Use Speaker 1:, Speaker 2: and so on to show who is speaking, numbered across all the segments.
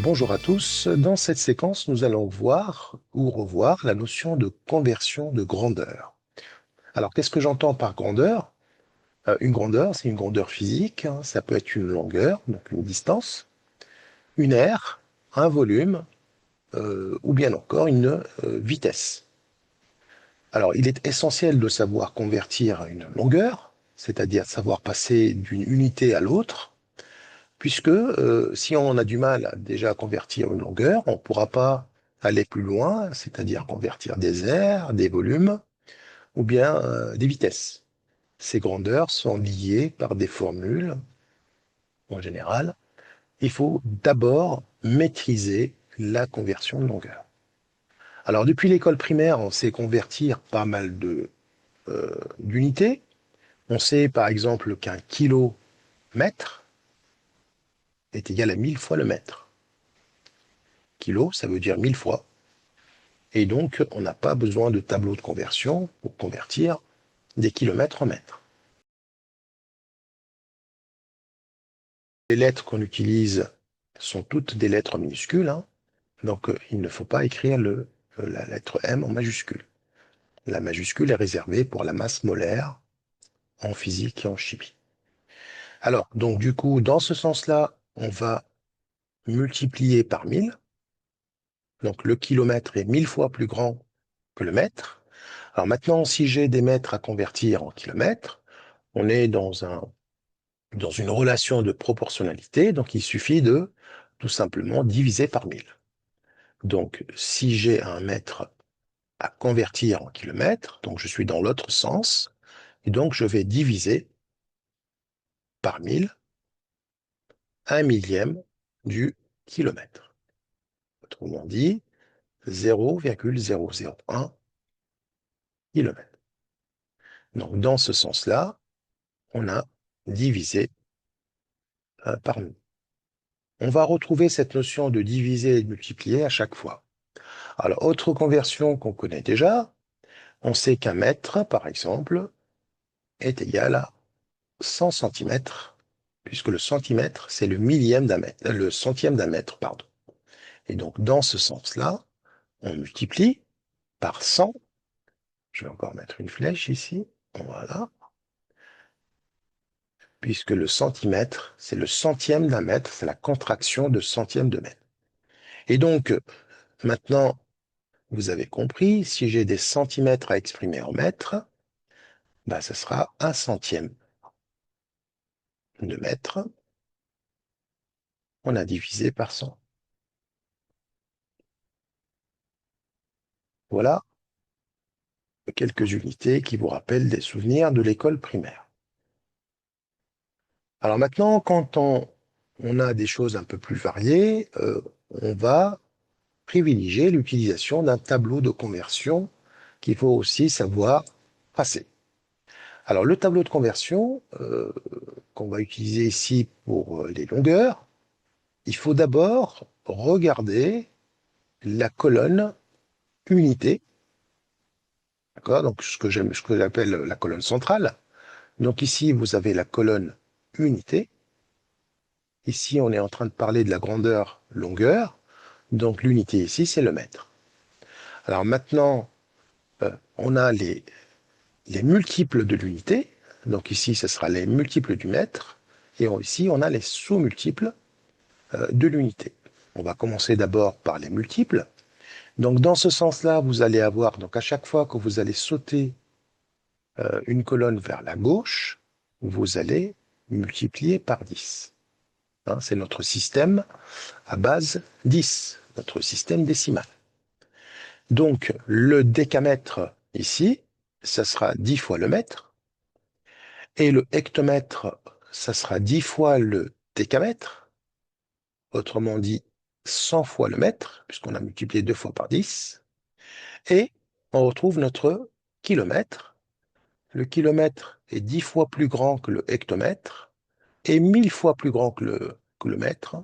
Speaker 1: Bonjour à tous. Dans cette séquence, nous allons voir ou revoir la notion de conversion de grandeur. Alors, qu'est-ce que j'entends par grandeur? Une grandeur, c'est une grandeur physique, hein. Ça peut être une longueur, donc une distance, une aire, un volume, ou bien encore une vitesse. Alors, il est essentiel de savoir convertir une longueur, c'est-à-dire savoir passer d'une unité à l'autre, puisque si on a du mal déjà à convertir une longueur, on ne pourra pas aller plus loin, c'est-à-dire convertir des aires, des volumes, ou bien des vitesses. Ces grandeurs sont liées par des formules, en général. Il faut d'abord maîtriser la conversion de longueur. Alors, depuis l'école primaire, on sait convertir pas mal d'unités. On sait par exemple qu'un kilomètre est égal à 1000 fois le mètre. Kilo, ça veut dire 1000 fois. Et donc, on n'a pas besoin de tableau de conversion pour convertir des kilomètres en mètres. Les lettres qu'on utilise sont toutes des lettres minuscules, hein. Donc il ne faut pas écrire la lettre M en majuscule. La majuscule est réservée pour la masse molaire en physique et en chimie. Alors, donc du coup, dans ce sens-là, on va multiplier par 1000. Donc le kilomètre est 1000 fois plus grand que le mètre. Alors maintenant, si j'ai des mètres à convertir en kilomètres, on est dans une relation de proportionnalité, donc il suffit de tout simplement diviser par 1000. Donc, si j'ai un mètre à convertir en kilomètres, donc je suis dans l'autre sens, et donc je vais diviser par 1000 un millième du kilomètre. Autrement dit, 0,001 kilomètre. Donc, dans ce sens-là, on a divisé par 1000. On va retrouver cette notion de diviser et de multiplier à chaque fois. Alors, autre conversion qu'on connaît déjà, on sait qu'un mètre, par exemple, est égal à 100 centimètres, puisque le centimètre, c'est le millième d'un mètre, le centième d'un mètre, pardon. Et donc, dans ce sens-là, on multiplie par 100. Je vais encore mettre une flèche ici. Voilà. Puisque le centimètre, c'est le centième d'un mètre, c'est la contraction de centième de mètre. Et donc, maintenant, vous avez compris, si j'ai des centimètres à exprimer en mètres, bah, ce sera un centième de mètre. On a divisé par 100. Voilà quelques unités qui vous rappellent des souvenirs de l'école primaire. Alors maintenant, quand on a des choses un peu plus variées, on va privilégier l'utilisation d'un tableau de conversion qu'il faut aussi savoir tracer. Alors le tableau de conversion qu'on va utiliser ici pour les longueurs, il faut d'abord regarder la colonne unité, d'accord? Donc ce que j'appelle la colonne centrale. Donc ici, vous avez la colonne unité. Ici, on est en train de parler de la grandeur longueur. Donc l'unité ici, c'est le mètre. Alors maintenant, on a les multiples de l'unité. Donc ici, ce sera les multiples du mètre. Et ici, on a les sous-multiples de l'unité. On va commencer d'abord par les multiples. Donc dans ce sens-là, vous allez avoir, donc à chaque fois que vous allez sauter une colonne vers la gauche, vous allez multiplier par 10. Hein, c'est notre système à base 10, notre système décimal. Donc le décamètre ici, ça sera 10 fois le mètre, et le hectomètre, ça sera 10 fois le décamètre, autrement dit 100 fois le mètre, puisqu'on a multiplié 2 fois par 10, et on retrouve notre kilomètre. Le kilomètre est 10 fois plus grand que le hectomètre, et 1000 fois plus grand que le mètre.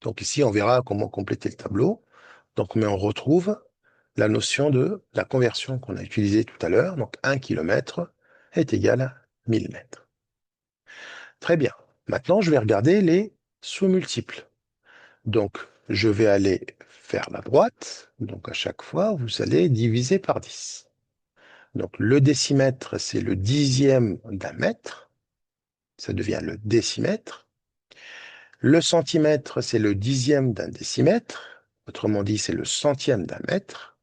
Speaker 1: Donc ici, on verra comment compléter le tableau. Donc, mais on retrouve la notion de la conversion qu'on a utilisée tout à l'heure. Donc, 1 km est égal à 1000 mètres. Très bien. Maintenant, je vais regarder les sous-multiples. Donc, je vais aller vers la droite. Donc, à chaque fois, vous allez diviser par 10. Donc, le décimètre, c'est le dixième d'un mètre. Ça devient le décimètre. Le centimètre, c'est le dixième d'un décimètre. Autrement dit, c'est le centième d'un mètre,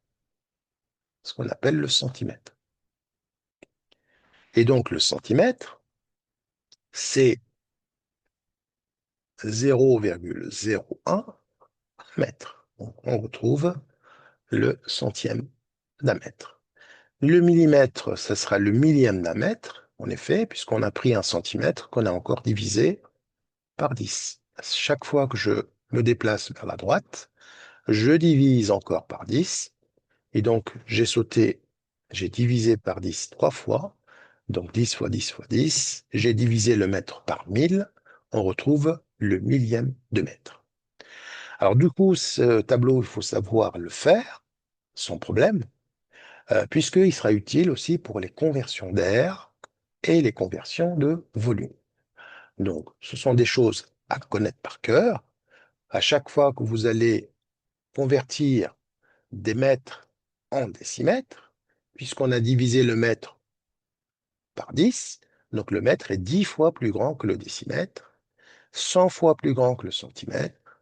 Speaker 1: ce qu'on appelle le centimètre. Et donc, le centimètre, c'est 0,01 mètre. Donc, on retrouve le centième d'un mètre. Le millimètre, ça sera le millième d'un mètre, en effet, puisqu'on a pris un centimètre qu'on a encore divisé par 10. Chaque fois que je me déplace vers la droite, je divise encore par 10. Et donc, j'ai divisé par 10 trois fois. Donc, 10 fois 10 fois 10. J'ai divisé le mètre par 1000. On retrouve le millième de mètre. Alors, du coup, ce tableau, il faut savoir le faire sans problème, puisqu'il sera utile aussi pour les conversions d'air et les conversions de volume. Donc, ce sont des choses à connaître par cœur. À chaque fois que vous allez convertir des mètres en décimètres, puisqu'on a divisé le mètre par 10, donc le mètre est 10 fois plus grand que le décimètre, 100 fois plus grand que le centimètre,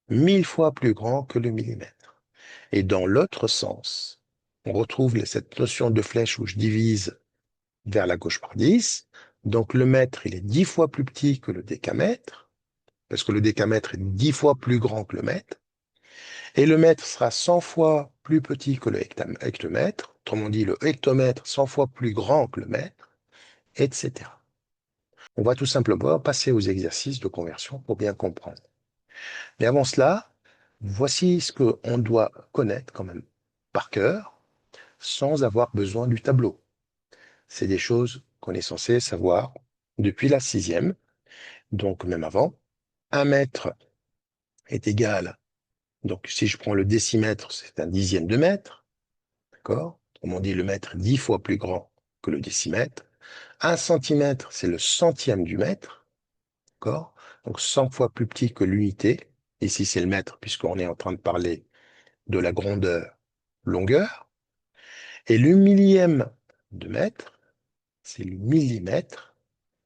Speaker 1: 1000 fois plus grand que le millimètre. Et dans l'autre sens, on retrouve cette notion de flèche où je divise vers la gauche par 10. Donc le mètre, il est 10 fois plus petit que le décamètre, parce que le décamètre est 10 fois plus grand que le mètre. Et le mètre sera 100 fois plus petit que le hectomètre, autrement dit le hectomètre 100 fois plus grand que le mètre, etc. On va tout simplement passer aux exercices de conversion pour bien comprendre. Mais avant cela, voici ce qu'on doit connaître quand même par cœur, sans avoir besoin du tableau. C'est des choses qu'on est censé savoir depuis la sixième, donc même avant. Un mètre est égal, donc si je prends le décimètre, c'est un dixième de mètre, d'accord? Autrement dit, le mètre est 10 fois plus grand que le décimètre. Un centimètre, c'est le centième du mètre, d'accord? Donc 100 fois plus petit que l'unité. Ici, c'est le mètre, puisqu'on est en train de parler de la grandeur longueur. Et le millième de mètre, c'est le millimètre.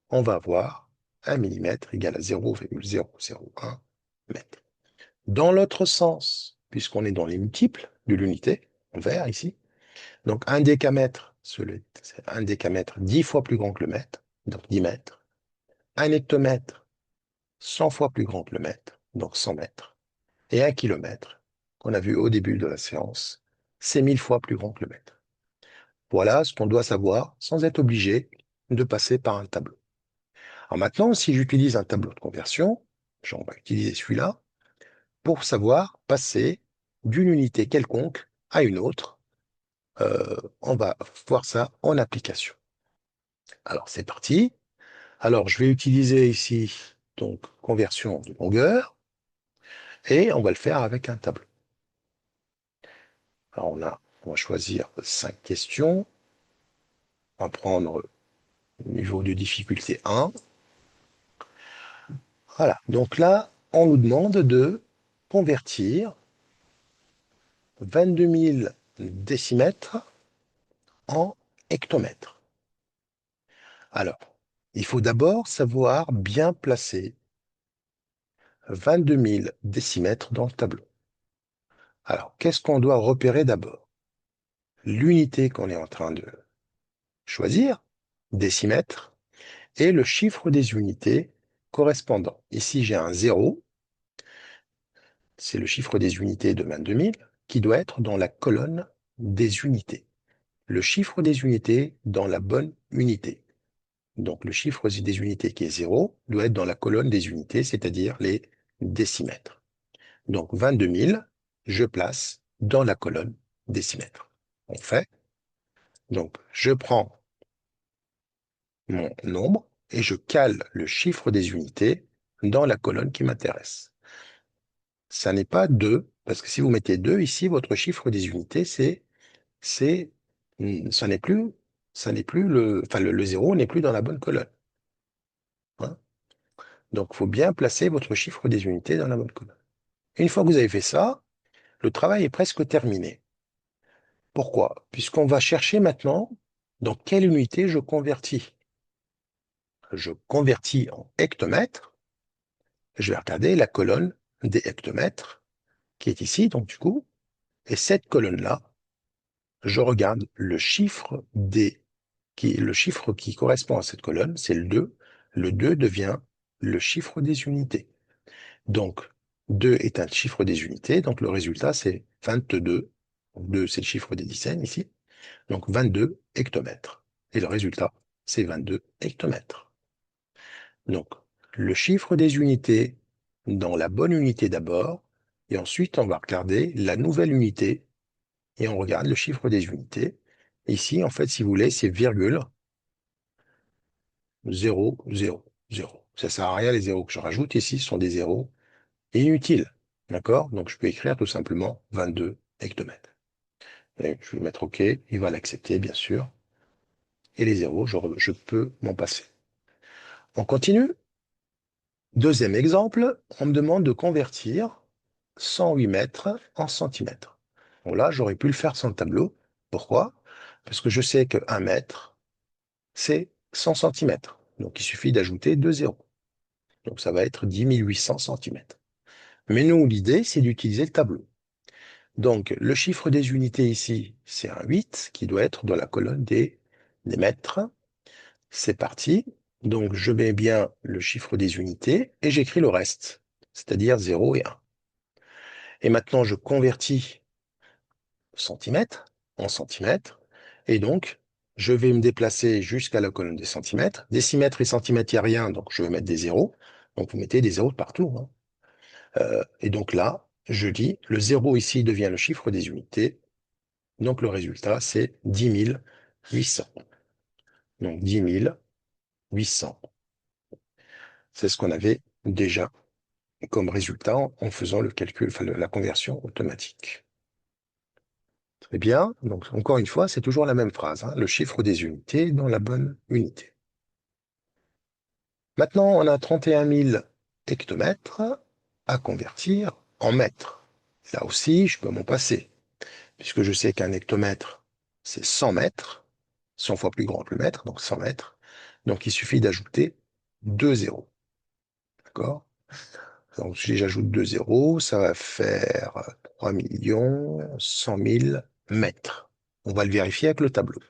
Speaker 1: On va avoir un millimètre égal à 0,001 mètre. Dans l'autre sens, puisqu'on est dans les multiples de l'unité, en vert ici, donc un décamètre, c'est un décamètre 10 fois plus grand que le mètre, donc 10 mètres. Un hectomètre, 100 fois plus grand que le mètre, donc 100 mètres. Et un kilomètre, qu'on a vu au début de la séance, c'est 1000 fois plus grand que le mètre. Voilà ce qu'on doit savoir sans être obligé de passer par un tableau. Alors maintenant, si j'utilise un tableau de conversion, on va utiliser celui-là, pour savoir passer d'une unité quelconque à une autre. On va voir ça en application. Alors c'est parti. Alors je vais utiliser ici donc conversion de longueur et on va le faire avec un tableau. Alors on va choisir 5 questions. On va prendre le niveau de difficulté 1. Voilà, donc là, on nous demande de convertir 22 000 décimètres en hectomètres. Alors, il faut d'abord savoir bien placer 22 000 décimètres dans le tableau. Alors, qu'est-ce qu'on doit repérer d'abord? L'unité qu'on est en train de choisir, décimètre, et le chiffre des unités correspondant. Ici, j'ai un 0, c'est le chiffre des unités de 22 000, qui doit être dans la colonne des unités. Le chiffre des unités dans la bonne unité. Donc, le chiffre des unités qui est 0 doit être dans la colonne des unités, c'est-à-dire les décimètres. Donc, 22 000, je place dans la colonne décimètres. On fait. Donc, je prends mon nombre et je cale le chiffre des unités dans la colonne qui m'intéresse. Ça n'est pas 2, parce que si vous mettez 2 ici, votre chiffre des unités, ça n'est plus, le 0 n'est plus dans la bonne colonne. Hein. Donc, il faut bien placer votre chiffre des unités dans la bonne colonne. Une fois que vous avez fait ça, le travail est presque terminé. Pourquoi? Puisqu'on va chercher maintenant dans quelle unité je convertis. Je convertis en hectomètres. Je vais regarder la colonne des hectomètres qui est ici, donc du coup, et cette colonne-là, je regarde le chiffre qui correspond à cette colonne, c'est le 2. Le 2 devient le chiffre des unités. Donc, 2 est un chiffre des unités, donc le résultat, c'est 22. 2, c'est le chiffre des dizaines ici. Donc, 22 hectomètres. Et le résultat, c'est 22 hectomètres. Donc, le chiffre des unités dans la bonne unité d'abord, et ensuite, on va regarder la nouvelle unité, et on regarde le chiffre des unités. Ici, en fait, si vous voulez, c'est virgule 0, 0, 0. Ça sert à rien, les zéros que je rajoute ici sont des zéros inutiles. D'accord? Donc, je peux écrire tout simplement 22 hectomètres. Et je vais mettre OK, il va l'accepter, bien sûr. Et les zéros, je peux m'en passer. On continue. Deuxième exemple, on me demande de convertir 108 mètres en centimètres. Bon, là, j'aurais pu le faire sans le tableau. Pourquoi? Parce que je sais que 1 mètre, c'est 100 centimètres. Donc, il suffit d'ajouter 2 zéros. Donc, ça va être 10 800 centimètres. Mais nous, l'idée, c'est d'utiliser le tableau. Donc, le chiffre des unités ici, c'est un 8 qui doit être dans la colonne des mètres. C'est parti. Donc, je mets bien le chiffre des unités et j'écris le reste, c'est-à-dire 0 et 1. Et maintenant, je convertis centimètres en centimètres. Et donc, je vais me déplacer jusqu'à la colonne des centimètres. Décimètres et centimètres, il n'y a rien, donc je vais mettre des zéros. Donc, vous mettez des zéros partout, hein. Et donc là, je dis, le 0 ici devient le chiffre des unités. Donc, le résultat, c'est 10 800. Donc, 10 800. C'est ce qu'on avait déjà comme résultat en faisant le calcul, enfin la conversion automatique. Très bien. Donc, encore une fois, c'est toujours la même phrase, hein, le chiffre des unités dans la bonne unité. Maintenant, on a 31 000 hectomètres à convertir en mètres. Là aussi, je peux m'en passer, puisque je sais qu'un hectomètre, c'est 100 mètres, 100 fois plus grand que le mètre, donc 100 mètres. Donc, il suffit d'ajouter 2 zéros. D'accord? Donc, si j'ajoute 2 zéros, ça va faire 3 100 000 mètres. On va le vérifier avec le tableau.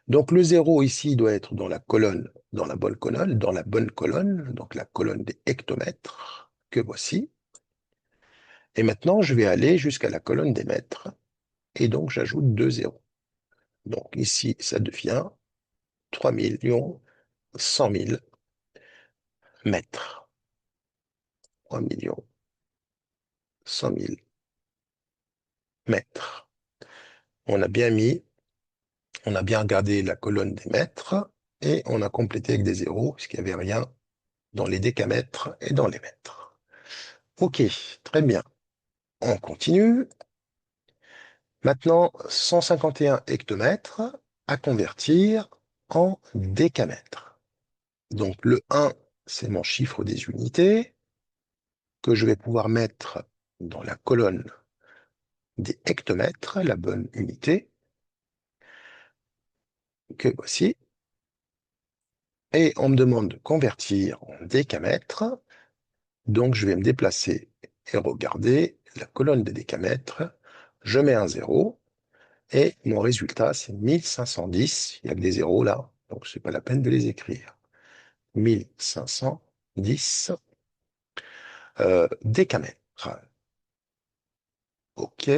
Speaker 1: Donc, le 0 ici doit être dans la colonne, dans la bonne colonne, donc la colonne des hectomètres, que voici. Et maintenant, je vais aller jusqu'à la colonne des mètres, et donc j'ajoute 2 zéros. Donc, ici, ça devient 3 100 000 mètres. 3 100 000 mètres. On a bien on a bien regardé la colonne des mètres et on a complété avec des zéros puisqu'il n'y avait rien dans les décamètres et dans les mètres. Ok, très bien. On continue. Maintenant, 151 hectomètres à convertir en décamètres. Donc le 1, c'est mon chiffre des unités que je vais pouvoir mettre dans la colonne des hectomètres, la bonne unité, que voici. Et on me demande de convertir en décamètres. Donc, je vais me déplacer et regarder la colonne des décamètres. Je mets un 0 et mon résultat, c'est 1510. Il y a que des zéros là, donc c'est pas la peine de les écrire. 1510 décamètres. OK,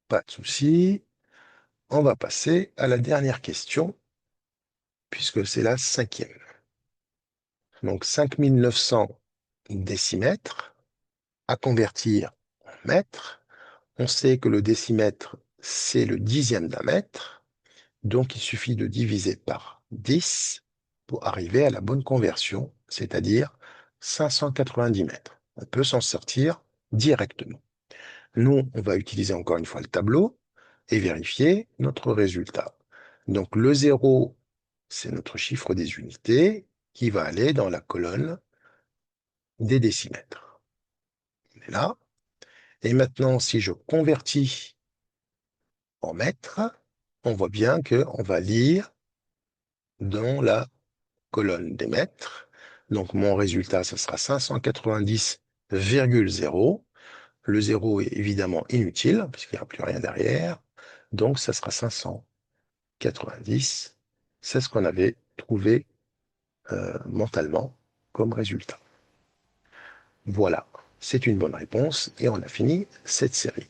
Speaker 1: pas de souci. On va passer à la dernière question, puisque c'est la cinquième. Donc 5900 décimètres à convertir en mètres. On sait que le décimètre, c'est le dixième d'un mètre, donc il suffit de diviser par 10 pour arriver à la bonne conversion, c'est-à-dire 590 mètres. On peut s'en sortir directement. Nous, on va utiliser encore une fois le tableau et vérifier notre résultat. Donc le 0, c'est notre chiffre des unités qui va aller dans la colonne des décimètres. est là. Et maintenant, si je convertis en mètres, on voit bien qu'on va lire dans la colonne des mètres. Donc, mon résultat, ce sera 590,0. Le 0 est évidemment inutile, puisqu'il n'y aura plus rien derrière. Donc, ça sera 590. C'est ce qu'on avait trouvé mentalement comme résultat. Voilà, c'est une bonne réponse et on a fini cette série.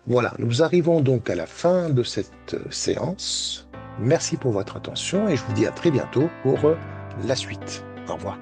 Speaker 1: Voilà, nous arrivons donc à la fin de cette séance. Merci pour votre attention et je vous dis à très bientôt pour la suite. Au revoir.